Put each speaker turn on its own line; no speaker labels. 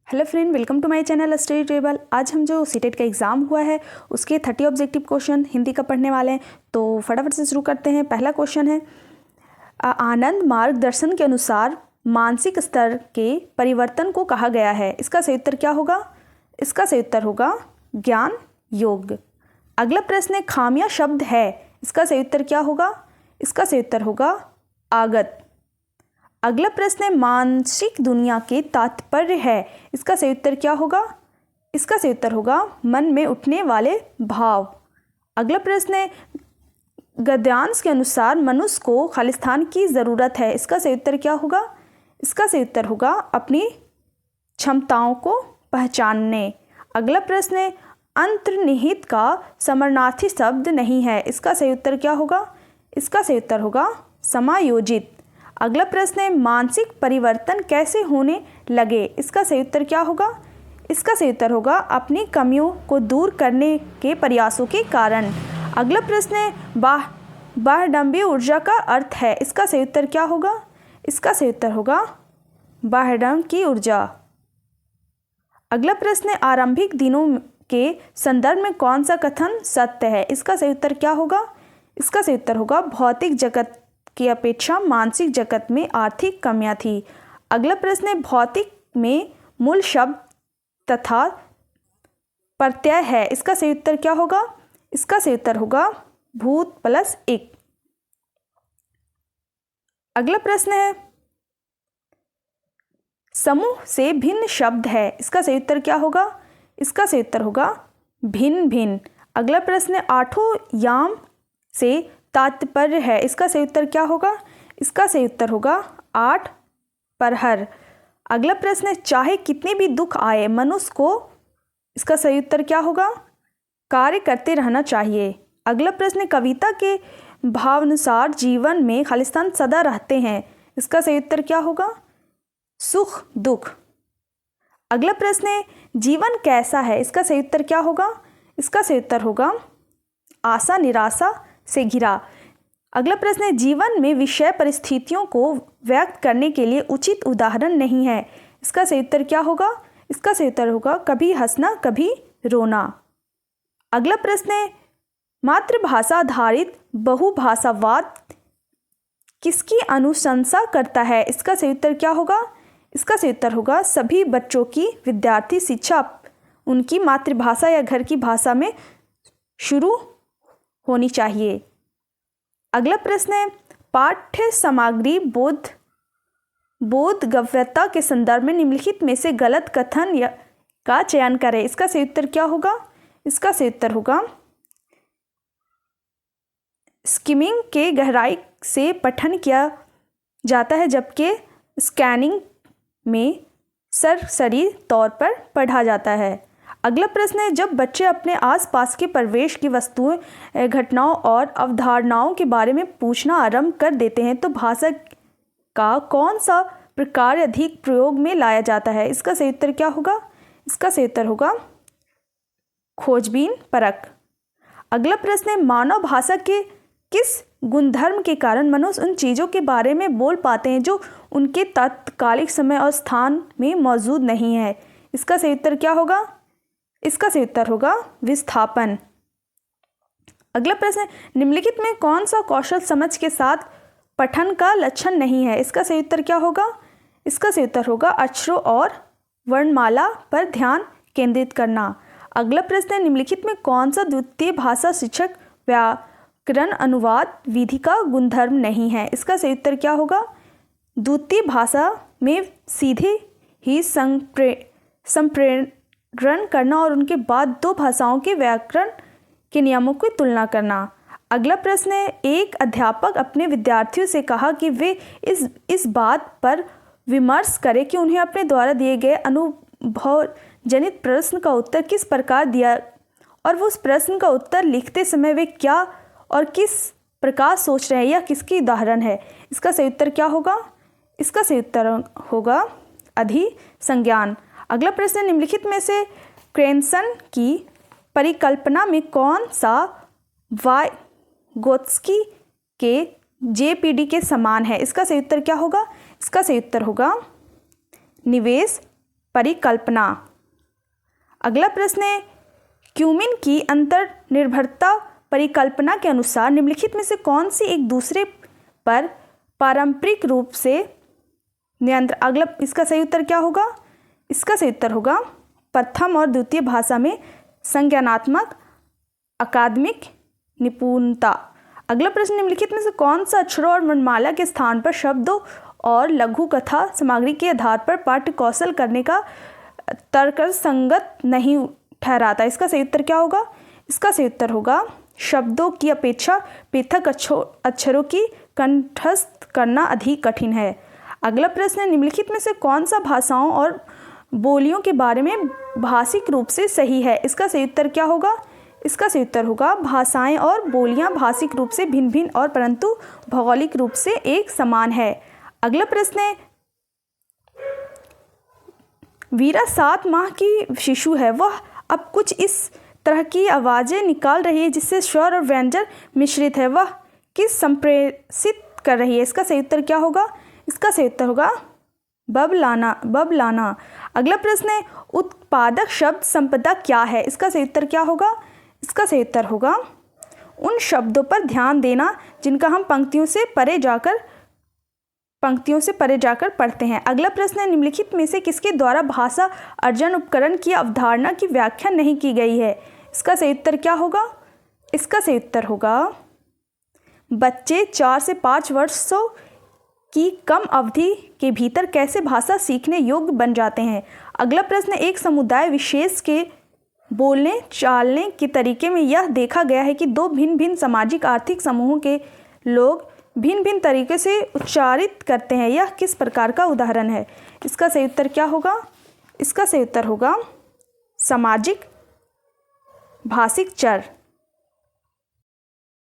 Hello friend, welcome to my channel study table. आज हम जो सीटेट का एग्ज़ाम हुआ है उसके 30 ऑब्जेक्टिव क्वेश्चन हिंदी का पढ़ने वाले हैं। तो फटाफट से शुरू करते हैं। पहला क्वेश्चन है, आनंद मार्गदर्शन के अनुसार मानसिक स्तर के परिवर्तन को कहा गया है। इसका सही उत्तर क्या होगा? इसका सही उत्तर होगा ज्ञान योग। अगला प्रश्न है, खामिया शब्द है। इसका सही उत्तर क्या होगा? इसका सही उत्तर होगा आगत। अगला प्रश्न है, मानसिक दुनिया के तात्पर्य है। इसका सही उत्तर क्या होगा? इसका सही उत्तर होगा मन में उठने वाले भाव। अगला प्रश्न है, गद्यांश के अनुसार मनुष्य को खालिस्तान की ज़रूरत है। इसका सही उत्तर क्या होगा? इसका सही उत्तर होगा अपनी क्षमताओं को पहचानने। अगला प्रश्न है, अंतर्निहित का समानार्थी शब्द नहीं है। इसका सही उत्तर क्या होगा? इसका सही उत्तर होगा समायोजित। अगला प्रश्न है, मानसिक परिवर्तन कैसे होने लगे। इसका सही उत्तर क्या होगा? इसका सही उत्तर होगा अपनी कमियों को दूर करने के प्रयासों के कारण। अगला प्रश्न है, बाह्यडंबीय ऊर्जा का अर्थ है। इसका सही उत्तर क्या होगा? इसका सही उत्तर होगा बाह्यडंब की ऊर्जा। अगला प्रश्न है, आरंभिक दिनों के संदर्भ में कौन सा कथन सत्य है। इसका सही उत्तर क्या होगा? इसका सही उत्तर होगा भौतिक जगत की अपेक्षा मानसिक जगत में आर्थिक कमियां थी। अगला प्रश्न है, भौतिक में मूल शब्द तथा प्रत्यय है। इसका सही उत्तर क्या होगा? इसका सही उत्तर होगा भूत प्लस एक। अगला प्रश्न है, समूह से भिन्न शब्द है। इसका सही उत्तर क्या होगा? इसका सही उत्तर होगा भिन्न भिन्न। अगला प्रश्न है, आठों याम से तात्पर्य है। इसका सही उत्तर क्या होगा? इसका सही उत्तर होगा 8 प्रहर। अगला प्रश्न है, चाहे कितने भी दुख आए मनुष्य को, इसका सही उत्तर क्या होगा? कार्य करते रहना चाहिए। अगला प्रश्न है, कविता के भावानुसार जीवन में खालिस्तान सदा रहते हैं। इसका सही उत्तर क्या होगा? सुख दुख। अगला प्रश्न है, जीवन कैसा है। इसका सही उत्तर क्या होगा? इसका सही उत्तर होगा आशा निराशा से घिरा। अगला प्रश्न है, जीवन में विषय परिस्थितियों को व्यक्त करने के लिए उचित उदाहरण नहीं है। इसका सही उत्तर क्या होगा? इसका सही उत्तर होगा कभी हंसना कभी रोना। अगला प्रश्न है, मातृभाषा आधारित बहुभाषावाद किसकी अनुशंसा करता है। इसका सही उत्तर क्या होगा? इसका सही उत्तर होगा सभी बच्चों की विद्यार्थी शिक्षा उनकी मातृभाषा या घर की भाषा में शुरू होनी चाहिए। अगला प्रश्न है, पाठ्य सामग्री बोधगम्यता के संदर्भ में निम्नलिखित में से गलत कथन का चयन करें। इसका सही उत्तर क्या होगा? इसका सही उत्तर होगा स्किमिंग के गहराई से पठन किया जाता है जबकि स्कैनिंग में सरसरी तौर पर पढ़ा जाता है। अगला प्रश्न है, जब बच्चे अपने आसपास के परिवेश की वस्तुएं घटनाओं और अवधारणाओं के बारे में पूछना आरंभ कर देते हैं तो भाषा का कौन सा प्रकार अधिक प्रयोग में लाया जाता है। इसका सही उत्तर क्या होगा? इसका सही उत्तर होगा खोजबीन परख। अगला प्रश्न है, मानव भाषा के किस गुणधर्म के कारण मनुष्य उन चीज़ों के बारे में बोल पाते हैं जो उनके तात्कालिक समय और स्थान में मौजूद नहीं है। इसका सही उत्तर क्या होगा? इसका सही उत्तर होगा विस्थापन। अगला प्रश्न, निम्नलिखित में कौन सा कौशल समझ के साथ पठन का लक्षण नहीं है। इसका सही उत्तर क्या होगा? इसका सही उत्तर होगा अक्षरों और वर्णमाला पर ध्यान केंद्रित करना। अगला प्रश्न, निम्नलिखित में कौन सा द्वितीय भाषा शिक्षक व्याकरण अनुवाद विधि का गुणधर्म नहीं है। इसका सही उत्तर क्या होगा? द्वितीय भाषा में सीधे ही संप्रेषण करना और उनके बाद दो भाषाओं के व्याकरण के नियमों की तुलना करना। अगला प्रश्न है, एक अध्यापक अपने विद्यार्थियों से कहा कि वे इस बात पर विमर्श करें कि उन्हें अपने द्वारा दिए गए अनुभव जनित प्रश्न का उत्तर किस प्रकार दिया और वो उस प्रश्न का उत्तर लिखते समय वे क्या और किस प्रकार सोच रहे हैं या किसकी उदाहरण है। इसका सही उत्तर क्या होगा? इसका सही उत्तर होगा अधिसंज्ञान। अगला प्रश्न, निम्नलिखित में से क्रेनसन की परिकल्पना में कौन सा वाइगोत्स्की के जेपीडी के समान है। इसका सही उत्तर क्या होगा? इसका सही उत्तर होगा निवेश परिकल्पना। अगला प्रश्न है, क्यूमिन की अंतर्निर्भरता परिकल्पना के अनुसार निम्नलिखित में से कौन सी एक दूसरे पर पारंपरिक रूप से नियंत्रण। अगला इसका सही उत्तर क्या होगा? इसका सही उत्तर होगा प्रथम और द्वितीय भाषा में संज्ञानात्मक अकादमिक निपुणता। अगला प्रश्न, निम्नलिखित में से कौन सा अक्षरों और वर्णमाला के स्थान पर शब्दों और लघु कथा सामग्री के आधार पर पाठ्य कौशल करने का तर्कसंगत नहीं ठहराता? इसका सही उत्तर क्या होगा? इसका सही उत्तर होगा शब्दों की अपेक्षा पृथक अक्षरों की कंठस्थ करना अधिक कठिन है। अगला प्रश्न, निम्नलिखित में से कौन सा भाषाओं और बोलियों के बारे में भाषिक रूप से सही है? इसका सही उत्तर क्या होगा? इसका सही उत्तर होगा भाषाएं और बोलियां भाषिक रूप से भिन्न भिन्न और परंतु भौगोलिक रूप से एक समान है। अगला प्रश्न है, वीरा 7 माह की शिशु है, वह अब कुछ इस तरह की आवाज़ें निकाल रही है जिससे स्वर और व्यंजन मिश्रित है, वह किस संप्रेषित कर रही है? इसका सही उत्तर क्या होगा? इसका सही उत्तर होगा बबलाना। अगला प्रश्न है, उत्पादक शब्द संपदा क्या है? इसका सही उत्तर क्या होगा? इसका सही उत्तर होगा उन शब्दों पर ध्यान देना जिनका हम पंक्तियों से परे जाकर पढ़ते हैं। अगला प्रश्न है, निम्नलिखित में से किसके द्वारा भाषा अर्जन उपकरण की अवधारणा की व्याख्या नहीं की गई है? इसका सही उत्तर क्या होगा? इसका सही उत्तर होगा बच्चे 4 से 5 वर्षों की कम अवधि के भीतर कैसे भाषा सीखने योग्य बन जाते हैं। अगला प्रश्न, एक समुदाय विशेष के बोलने चालने के तरीके में यह देखा गया है कि 2 भिन्न भिन्न सामाजिक आर्थिक समूहों के लोग भिन्न भिन्न तरीके से उच्चारित करते हैं, यह किस प्रकार का उदाहरण है? इसका सही उत्तर क्या होगा? इसका सही उत्तर होगा सामाजिक भाषिक चर।